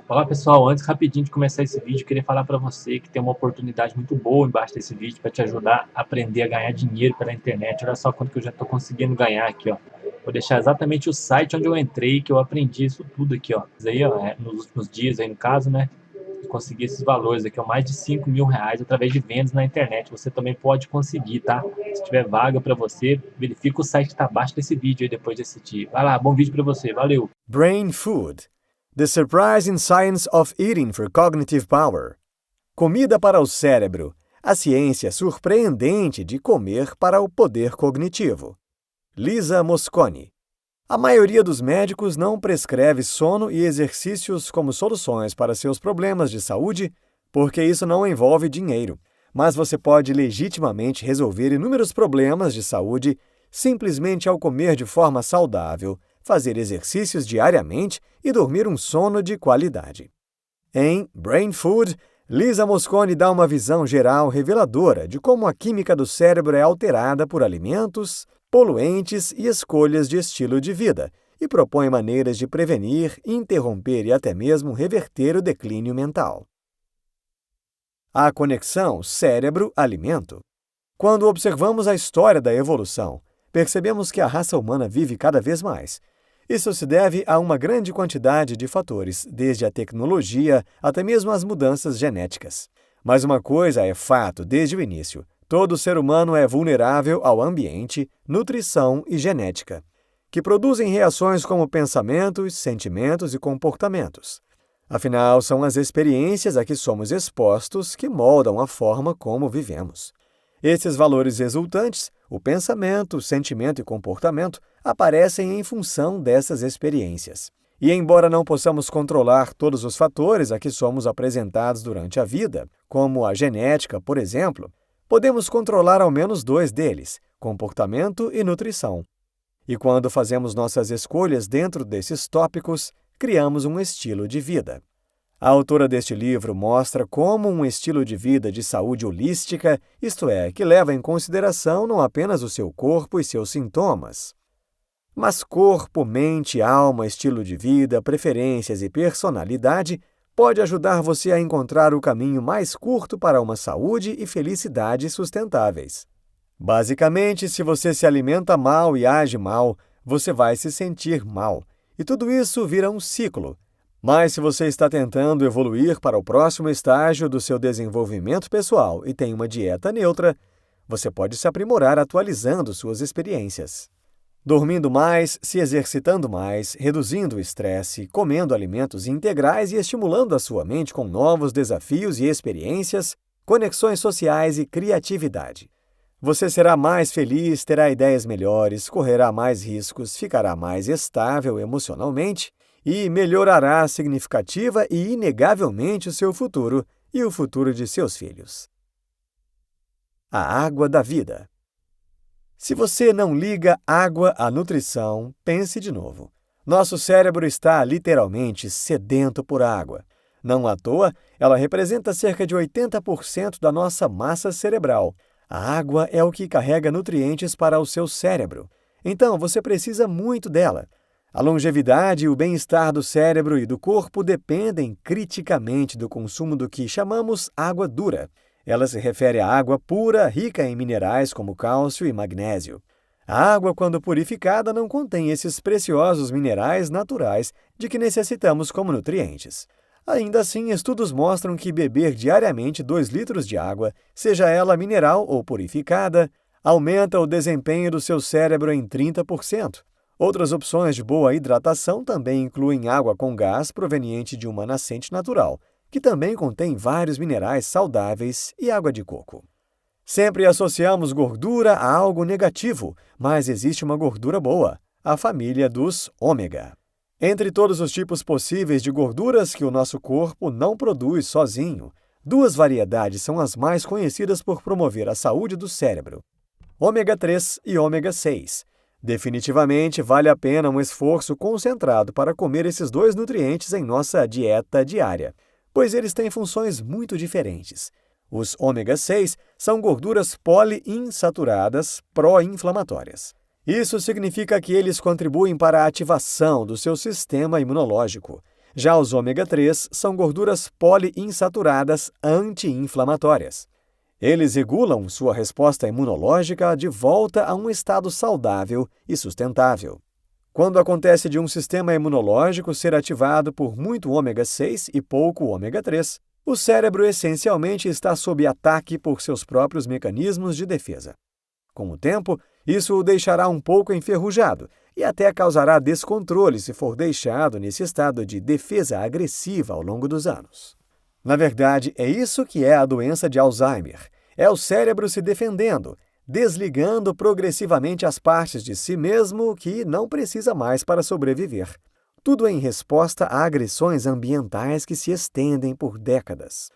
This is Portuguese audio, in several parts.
Olá pessoal, antes rapidinho de começar esse vídeo, eu queria falar para você que tem uma oportunidade muito boa embaixo desse vídeo para te ajudar a aprender a ganhar dinheiro pela internet. Olha só quanto que eu já estou conseguindo ganhar aqui, ó. Vou deixar exatamente o site onde eu entrei, que eu aprendi isso tudo aqui, ó. Isso aí, ó, nos últimos dias aí no caso, né? Eu consegui esses valores aqui, ó, mais de 5 mil reais através de vendas na internet. Você também pode conseguir, tá? Se tiver vaga para você, verifica o site que está abaixo desse vídeo aí depois de assistir. Vai lá, bom vídeo para você, valeu! Brain Food: The Surprising Science of Eating for Cognitive Power. Comida para o cérebro: a ciência surpreendente de comer para o poder cognitivo. Lisa Mosconi. A maioria dos médicos não prescreve sono e exercícios como soluções para seus problemas de saúde, porque isso não envolve dinheiro. Mas você pode legitimamente resolver inúmeros problemas de saúde simplesmente ao comer de forma saudável, fazer exercícios diariamente e dormir um sono de qualidade. Em Brain Food, Lisa Mosconi dá uma visão geral reveladora de como a química do cérebro é alterada por alimentos, poluentes e escolhas de estilo de vida, e propõe maneiras de prevenir, interromper e até mesmo reverter o declínio mental. A conexão cérebro-alimento. Quando observamos a história da evolução, percebemos que a raça humana vive cada vez mais. Isso se deve a uma grande quantidade de fatores, desde a tecnologia até mesmo as mudanças genéticas. Mas uma coisa é fato desde o início: todo ser humano é vulnerável ao ambiente, nutrição e genética, que produzem reações como pensamentos, sentimentos e comportamentos. Afinal, são as experiências a que somos expostos que moldam a forma como vivemos. Esses valores resultantes, o pensamento, sentimento e comportamento, aparecem em função dessas experiências. E embora não possamos controlar todos os fatores a que somos apresentados durante a vida, como a genética, por exemplo, podemos controlar ao menos dois deles: comportamento e nutrição. E quando fazemos nossas escolhas dentro desses tópicos, criamos um estilo de vida. A autora deste livro mostra como um estilo de vida de saúde holística, isto é, que leva em consideração não apenas o seu corpo e seus sintomas, mas corpo, mente, alma, estilo de vida, preferências e personalidade, pode ajudar você a encontrar o caminho mais curto para uma saúde e felicidade sustentáveis. Basicamente, se você se alimenta mal e age mal, você vai se sentir mal, e tudo isso vira um ciclo. Mas se você está tentando evoluir para o próximo estágio do seu desenvolvimento pessoal e tem uma dieta neutra, você pode se aprimorar atualizando suas experiências. Dormindo mais, se exercitando mais, reduzindo o estresse, comendo alimentos integrais e estimulando a sua mente com novos desafios e experiências, conexões sociais e criatividade. Você será mais feliz, terá ideias melhores, correrá mais riscos, ficará mais estável emocionalmente e melhorará significativa e inegavelmente o seu futuro e o futuro de seus filhos. A água da vida. Se você não liga água à nutrição, pense de novo. Nosso cérebro está literalmente sedento por água. Não à toa, ela representa cerca de 80% da nossa massa cerebral. A água é o que carrega nutrientes para o seu cérebro. Então, você precisa muito dela. A longevidade e o bem-estar do cérebro e do corpo dependem criticamente do consumo do que chamamos água dura. Ela se refere à água pura, rica em minerais como cálcio e magnésio. A água, quando purificada, não contém esses preciosos minerais naturais de que necessitamos como nutrientes. Ainda assim, estudos mostram que beber diariamente 2 litros de água, seja ela mineral ou purificada, aumenta o desempenho do seu cérebro em 30%. Outras opções de boa hidratação também incluem água com gás proveniente de uma nascente natural, que também contém vários minerais saudáveis, e água de coco. Sempre associamos gordura a algo negativo, mas existe uma gordura boa, a família dos ômega. Entre todos os tipos possíveis de gorduras que o nosso corpo não produz sozinho, 2 variedades são as mais conhecidas por promover a saúde do cérebro: ômega 3 e ômega 6. Definitivamente vale a pena um esforço concentrado para comer esses 2 nutrientes em nossa dieta diária, pois eles têm funções muito diferentes. Os ômega 6 são gorduras poliinsaturadas pró-inflamatórias. Isso significa que eles contribuem para a ativação do seu sistema imunológico. Já os ômega 3 são gorduras poliinsaturadas anti-inflamatórias. Eles regulam sua resposta imunológica de volta a um estado saudável e sustentável. Quando acontece de um sistema imunológico ser ativado por muito ômega 6 e pouco ômega 3, o cérebro essencialmente está sob ataque por seus próprios mecanismos de defesa. Com o tempo, isso o deixará um pouco enferrujado e até causará descontrole se for deixado nesse estado de defesa agressiva ao longo dos anos. Na verdade, é isso que é a doença de Alzheimer. É o cérebro se defendendo, desligando progressivamente as partes de si mesmo que não precisa mais para sobreviver. Tudo em resposta a agressões ambientais que se estendem por décadas.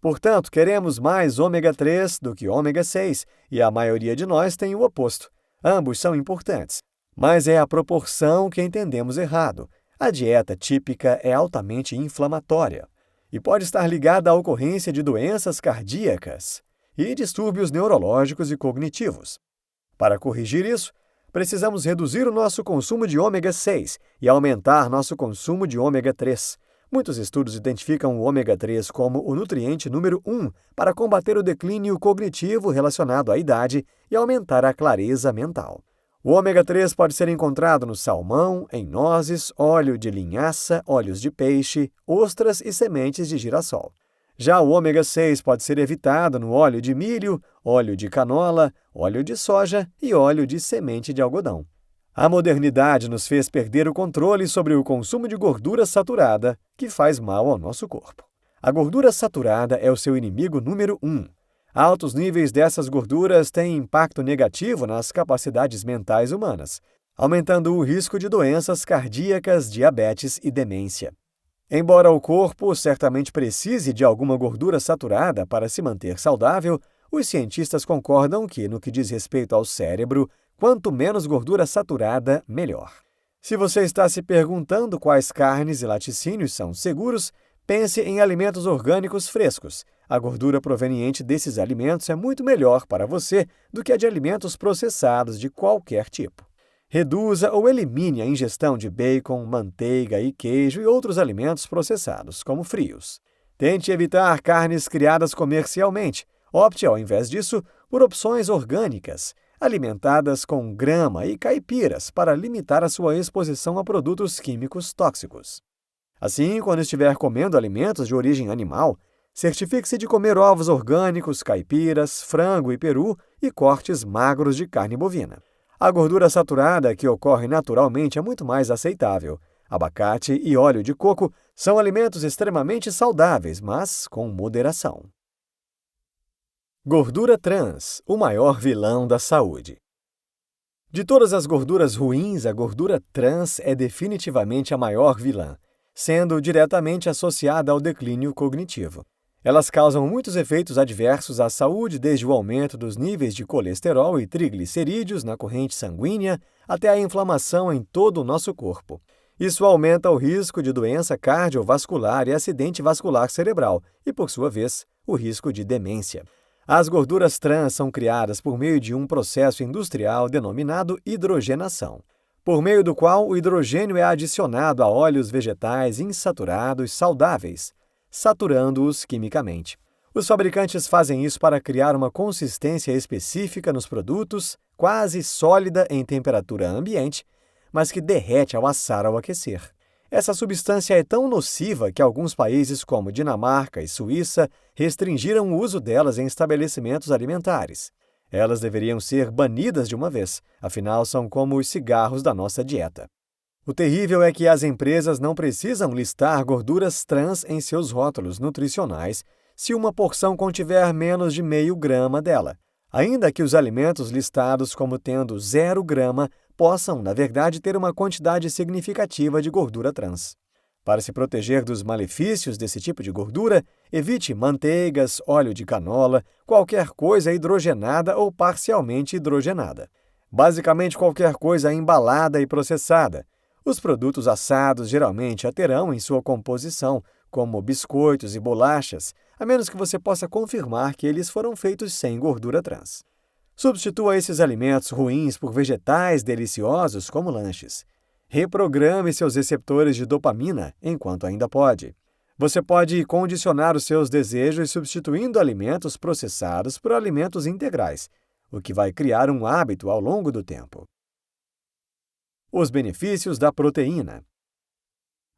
Portanto, queremos mais ômega 3 do que ômega 6, e a maioria de nós tem o oposto. Ambos são importantes, mas é a proporção que entendemos errado. A dieta típica é altamente inflamatória e pode estar ligada à ocorrência de doenças cardíacas e distúrbios neurológicos e cognitivos. Para corrigir isso, precisamos reduzir o nosso consumo de ômega 6 e aumentar nosso consumo de ômega 3. Muitos estudos identificam o ômega 3 como o nutriente número 1 para combater o declínio cognitivo relacionado à idade e aumentar a clareza mental. O ômega 3 pode ser encontrado no salmão, em nozes, óleo de linhaça, óleos de peixe, ostras e sementes de girassol. Já o ômega 6 pode ser evitado no óleo de milho, óleo de canola, óleo de soja e óleo de semente de algodão. A modernidade nos fez perder o controle sobre o consumo de gordura saturada, que faz mal ao nosso corpo. A gordura saturada é o seu inimigo número 1. Altos níveis dessas gorduras têm impacto negativo nas capacidades mentais humanas, aumentando o risco de doenças cardíacas, diabetes e demência. Embora o corpo certamente precise de alguma gordura saturada para se manter saudável, os cientistas concordam que, no que diz respeito ao cérebro, quanto menos gordura saturada, melhor. Se você está se perguntando quais carnes e laticínios são seguros, pense em alimentos orgânicos frescos. A gordura proveniente desses alimentos é muito melhor para você do que a de alimentos processados de qualquer tipo. Reduza ou elimine a ingestão de bacon, manteiga e queijo e outros alimentos processados, como frios. Tente evitar carnes criadas comercialmente. Opte, ao invés disso, por opções orgânicas, alimentadas com grama e caipiras para limitar a sua exposição a produtos químicos tóxicos. Assim, quando estiver comendo alimentos de origem animal, certifique-se de comer ovos orgânicos, caipiras, frango e peru e cortes magros de carne bovina. A gordura saturada que ocorre naturalmente é muito mais aceitável. Abacate e óleo de coco são alimentos extremamente saudáveis, mas com moderação. Gordura trans, o maior vilão da saúde. De todas as gorduras ruins, a gordura trans é definitivamente a maior vilã, sendo diretamente associada ao declínio cognitivo. Elas causam muitos efeitos adversos à saúde, desde o aumento dos níveis de colesterol e triglicerídeos na corrente sanguínea até a inflamação em todo o nosso corpo. Isso aumenta o risco de doença cardiovascular e acidente vascular cerebral e, por sua vez, o risco de demência. As gorduras trans são criadas por meio de um processo industrial denominado hidrogenação, por meio do qual o hidrogênio é adicionado a óleos vegetais insaturados saudáveis, saturando-os quimicamente. Os fabricantes fazem isso para criar uma consistência específica nos produtos, quase sólida em temperatura ambiente, mas que derrete ao assar ao aquecer. Essa substância é tão nociva que alguns países, como Dinamarca e Suíça, restringiram o uso delas em estabelecimentos alimentares. Elas deveriam ser banidas de uma vez, afinal são como os cigarros da nossa dieta. O terrível é que as empresas não precisam listar gorduras trans em seus rótulos nutricionais se uma porção contiver menos de meio grama dela, ainda que os alimentos listados como tendo 0 grama possam, na verdade, ter uma quantidade significativa de gordura trans. Para se proteger dos malefícios desse tipo de gordura, evite manteigas, óleo de canola, qualquer coisa hidrogenada ou parcialmente hidrogenada. Basicamente qualquer coisa embalada e processada. Os produtos assados geralmente a terão em sua composição, como biscoitos e bolachas, a menos que você possa confirmar que eles foram feitos sem gordura trans. Substitua esses alimentos ruins por vegetais deliciosos como lanches. Reprograme seus receptores de dopamina enquanto ainda pode. Você pode condicionar os seus desejos substituindo alimentos processados por alimentos integrais, o que vai criar um hábito ao longo do tempo. Os benefícios da proteína.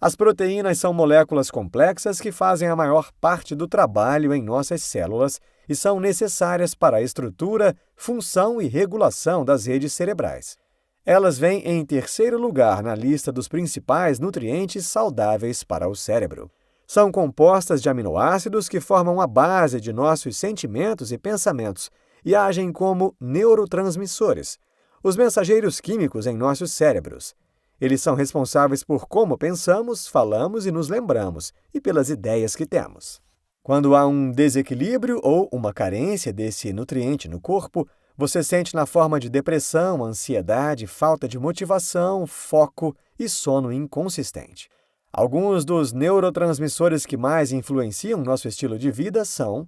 As proteínas são moléculas complexas que fazem a maior parte do trabalho em nossas células e são necessárias para a estrutura, função e regulação das redes cerebrais. Elas vêm em terceiro lugar na lista dos principais nutrientes saudáveis para o cérebro. São compostas de aminoácidos que formam a base de nossos sentimentos e pensamentos e agem como neurotransmissores, os mensageiros químicos em nossos cérebros. Eles são responsáveis por como pensamos, falamos e nos lembramos, e pelas ideias que temos. Quando há um desequilíbrio ou uma carência desse nutriente no corpo, você sente na forma de depressão, ansiedade, falta de motivação, foco e sono inconsistente. Alguns dos neurotransmissores que mais influenciam nosso estilo de vida são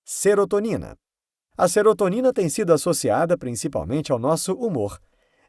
serotonina. A serotonina tem sido associada principalmente ao nosso humor,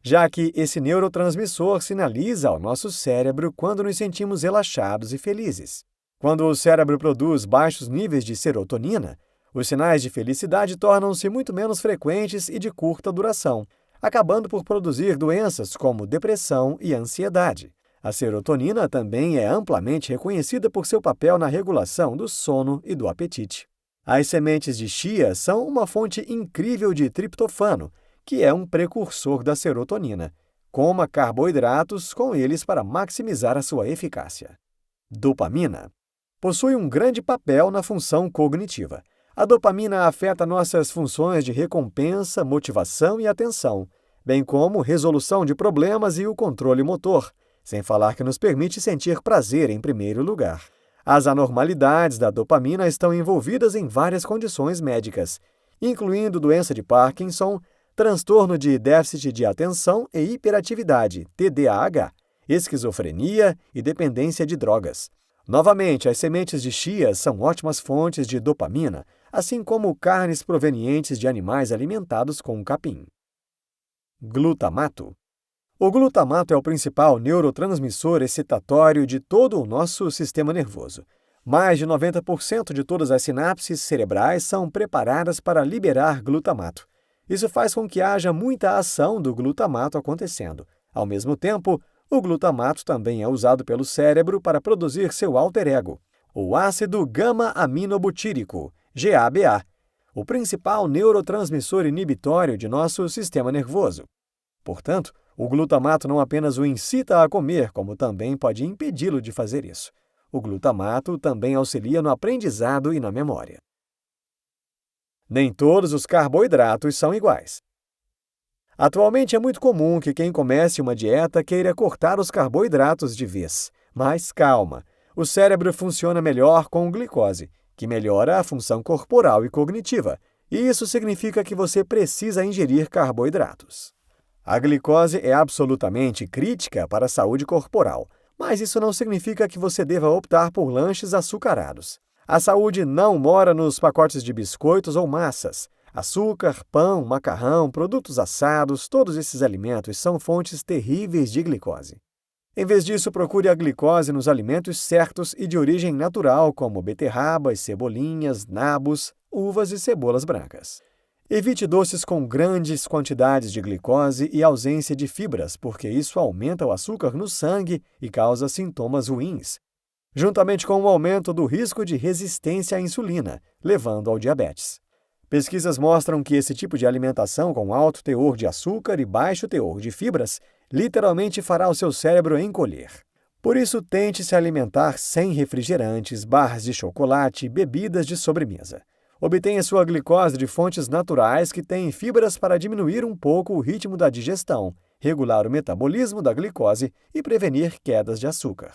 já que esse neurotransmissor sinaliza ao nosso cérebro quando nos sentimos relaxados e felizes. Quando o cérebro produz baixos níveis de serotonina, os sinais de felicidade tornam-se muito menos frequentes e de curta duração, acabando por produzir doenças como depressão e ansiedade. A serotonina também é amplamente reconhecida por seu papel na regulação do sono e do apetite. As sementes de chia são uma fonte incrível de triptofano, que é um precursor da serotonina. Coma carboidratos com eles para maximizar a sua eficácia. Dopamina. Possui um grande papel na função cognitiva. A dopamina afeta nossas funções de recompensa, motivação e atenção, bem como resolução de problemas e o controle motor, sem falar que nos permite sentir prazer em primeiro lugar. As anormalidades da dopamina estão envolvidas em várias condições médicas, incluindo doença de Parkinson, transtorno de déficit de atenção e hiperatividade, TDAH, esquizofrenia e dependência de drogas. Novamente, as sementes de chia são ótimas fontes de dopamina, assim como carnes provenientes de animais alimentados com capim. Glutamato. O glutamato é o principal neurotransmissor excitatório de todo o nosso sistema nervoso. Mais de 90% de todas as sinapses cerebrais são preparadas para liberar glutamato. Isso faz com que haja muita ação do glutamato acontecendo. Ao mesmo tempo, o glutamato também é usado pelo cérebro para produzir seu alter ego, o ácido gama-aminobutírico, GABA, o principal neurotransmissor inibitório de nosso sistema nervoso. Portanto, o glutamato não apenas o incita a comer, como também pode impedi-lo de fazer isso. O glutamato também auxilia no aprendizado e na memória. Nem todos os carboidratos são iguais. Atualmente é muito comum que quem comece uma dieta queira cortar os carboidratos de vez. Mas calma, o cérebro funciona melhor com glicose, que melhora a função corporal e cognitiva, e isso significa que você precisa ingerir carboidratos. A glicose é absolutamente crítica para a saúde corporal, mas isso não significa que você deva optar por lanches açucarados. A saúde não mora nos pacotes de biscoitos ou massas. Açúcar, pão, macarrão, produtos assados, todos esses alimentos são fontes terríveis de glicose. Em vez disso, procure a glicose nos alimentos certos e de origem natural, como beterrabas, cebolinhas, nabos, uvas e cebolas brancas. Evite doces com grandes quantidades de glicose e ausência de fibras, porque isso aumenta o açúcar no sangue e causa sintomas ruins, juntamente com o aumento do risco de resistência à insulina, levando ao diabetes. Pesquisas mostram que esse tipo de alimentação com alto teor de açúcar e baixo teor de fibras literalmente fará o seu cérebro encolher. Por isso, tente se alimentar sem refrigerantes, barras de chocolate e bebidas de sobremesa. Obtenha sua glicose de fontes naturais que têm fibras para diminuir um pouco o ritmo da digestão, regular o metabolismo da glicose e prevenir quedas de açúcar.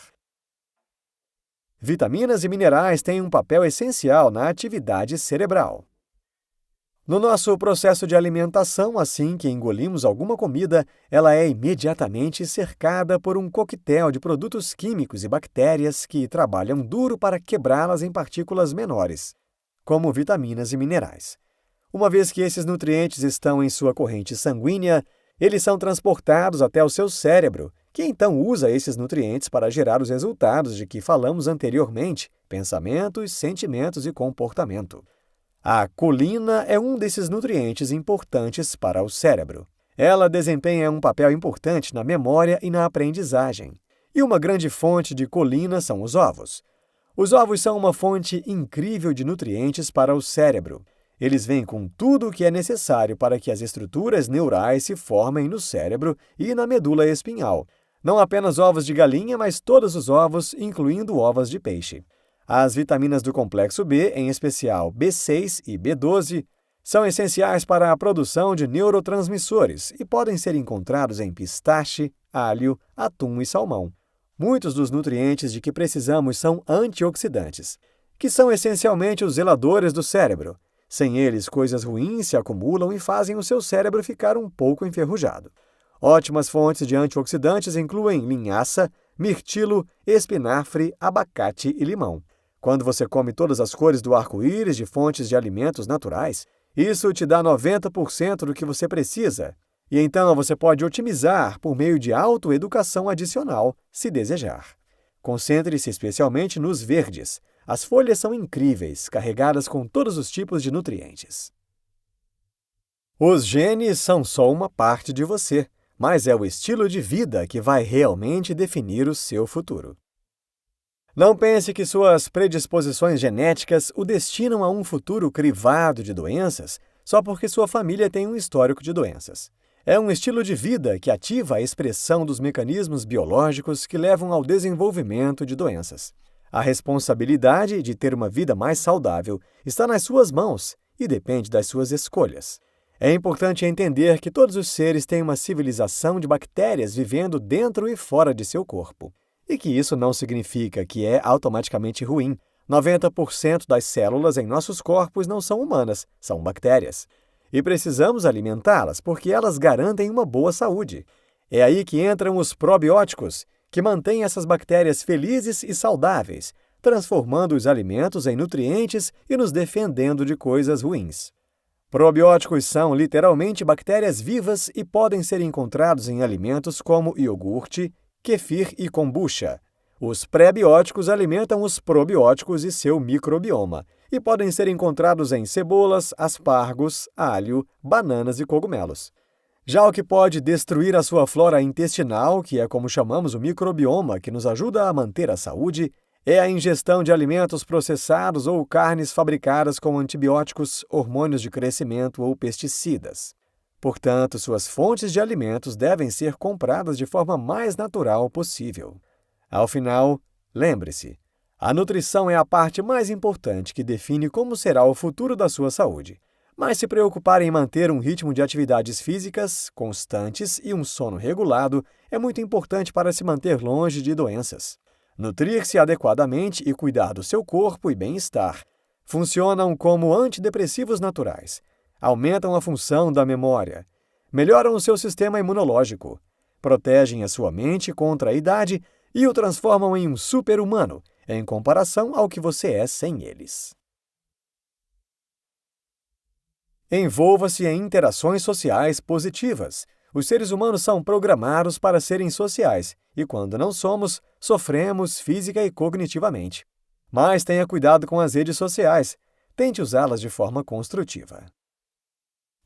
Vitaminas e minerais têm um papel essencial na atividade cerebral. No nosso processo de alimentação, assim que engolimos alguma comida, ela é imediatamente cercada por um coquetel de produtos químicos e bactérias que trabalham duro para quebrá-las em partículas menores, como vitaminas e minerais. Uma vez que esses nutrientes estão em sua corrente sanguínea, eles são transportados até o seu cérebro, que então usa esses nutrientes para gerar os resultados de que falamos anteriormente: pensamentos, sentimentos e comportamento. A colina é um desses nutrientes importantes para o cérebro. Ela desempenha um papel importante na memória e na aprendizagem. E uma grande fonte de colina são os ovos. Os ovos são uma fonte incrível de nutrientes para o cérebro. Eles vêm com tudo o que é necessário para que as estruturas neurais se formem no cérebro e na medula espinhal. Não apenas ovos de galinha, mas todos os ovos, incluindo ovos de peixe. As vitaminas do complexo B, em especial B6 e B12, são essenciais para a produção de neurotransmissores e podem ser encontrados em pistache, alho, atum e salmão. Muitos dos nutrientes de que precisamos são antioxidantes, que são essencialmente os zeladores do cérebro. Sem eles, coisas ruins se acumulam e fazem o seu cérebro ficar um pouco enferrujado. Ótimas fontes de antioxidantes incluem linhaça, mirtilo, espinafre, abacate e limão. Quando você come todas as cores do arco-íris de fontes de alimentos naturais, isso te dá 90% do que você precisa. E então você pode otimizar por meio de autoeducação adicional, se desejar. Concentre-se especialmente nos verdes. As folhas são incríveis, carregadas com todos os tipos de nutrientes. Os genes são só uma parte de você, mas é o estilo de vida que vai realmente definir o seu futuro. Não pense que suas predisposições genéticas o destinam a um futuro crivado de doenças só porque sua família tem um histórico de doenças. É um estilo de vida que ativa a expressão dos mecanismos biológicos que levam ao desenvolvimento de doenças. A responsabilidade de ter uma vida mais saudável está nas suas mãos e depende das suas escolhas. É importante entender que todos os seres têm uma civilização de bactérias vivendo dentro e fora de seu corpo, e que isso não significa que é automaticamente ruim. 90% das células em nossos corpos não são humanas, são bactérias. E precisamos alimentá-las porque elas garantem uma boa saúde. É aí que entram os probióticos, que mantêm essas bactérias felizes e saudáveis, transformando os alimentos em nutrientes e nos defendendo de coisas ruins. Probióticos são literalmente bactérias vivas e podem ser encontrados em alimentos como iogurte, kefir e kombucha. Os pré-bióticos alimentam os probióticos e seu microbioma, e podem ser encontrados em cebolas, aspargos, alho, bananas e cogumelos. Já o que pode destruir a sua flora intestinal, que é como chamamos o microbioma que nos ajuda a manter a saúde, é a ingestão de alimentos processados ou carnes fabricadas com antibióticos, hormônios de crescimento ou pesticidas. Portanto, suas fontes de alimentos devem ser compradas de forma mais natural possível. Ao final, lembre-se, a nutrição é a parte mais importante que define como será o futuro da sua saúde. Mas se preocupar em manter um ritmo de atividades físicas constantes e um sono regulado é muito importante para se manter longe de doenças. Nutrir-se adequadamente e cuidar do seu corpo e bem-estar funcionam como antidepressivos naturais, aumentam a função da memória, melhoram o seu sistema imunológico, protegem a sua mente contra a idade e o transformam em um super-humano, em comparação ao que você é sem eles. Envolva-se em interações sociais positivas. Os seres humanos são programados para serem sociais, e quando não somos, sofremos física e cognitivamente. Mas tenha cuidado com as redes sociais. Tente usá-las de forma construtiva.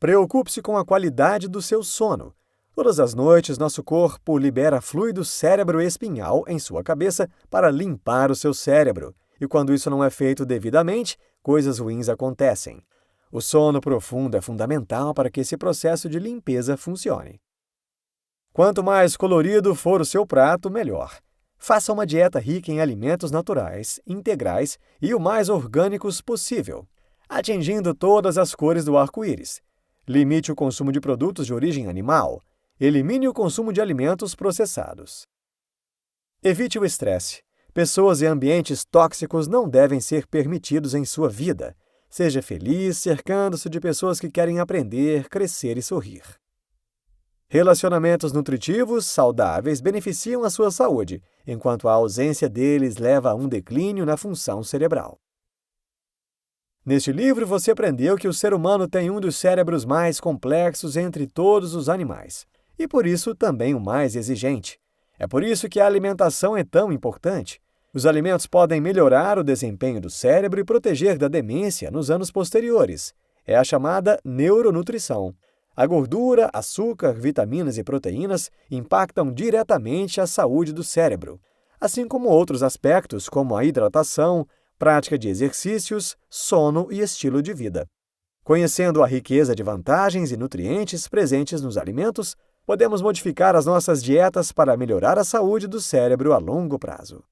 Preocupe-se com a qualidade do seu sono. Todas as noites, nosso corpo libera fluido cérebro-espinhal em sua cabeça para limpar o seu cérebro. E quando isso não é feito devidamente, coisas ruins acontecem. O sono profundo é fundamental para que esse processo de limpeza funcione. Quanto mais colorido for o seu prato, melhor. Faça uma dieta rica em alimentos naturais, integrais e o mais orgânicos possível, atingindo todas as cores do arco-íris. Limite o consumo de produtos de origem animal. Elimine o consumo de alimentos processados. Evite o estresse. Pessoas e ambientes tóxicos não devem ser permitidos em sua vida. Seja feliz cercando-se de pessoas que querem aprender, crescer e sorrir. Relacionamentos nutritivos, saudáveis, beneficiam a sua saúde, enquanto a ausência deles leva a um declínio na função cerebral. Neste livro, você aprendeu que o ser humano tem um dos cérebros mais complexos entre todos os animais, e por isso também o mais exigente. É por isso que a alimentação é tão importante. Os alimentos podem melhorar o desempenho do cérebro e proteger da demência nos anos posteriores. É a chamada neuronutrição. A gordura, açúcar, vitaminas e proteínas impactam diretamente a saúde do cérebro, assim como outros aspectos como a hidratação, prática de exercícios, sono e estilo de vida. Conhecendo a riqueza de vantagens e nutrientes presentes nos alimentos, podemos modificar as nossas dietas para melhorar a saúde do cérebro a longo prazo.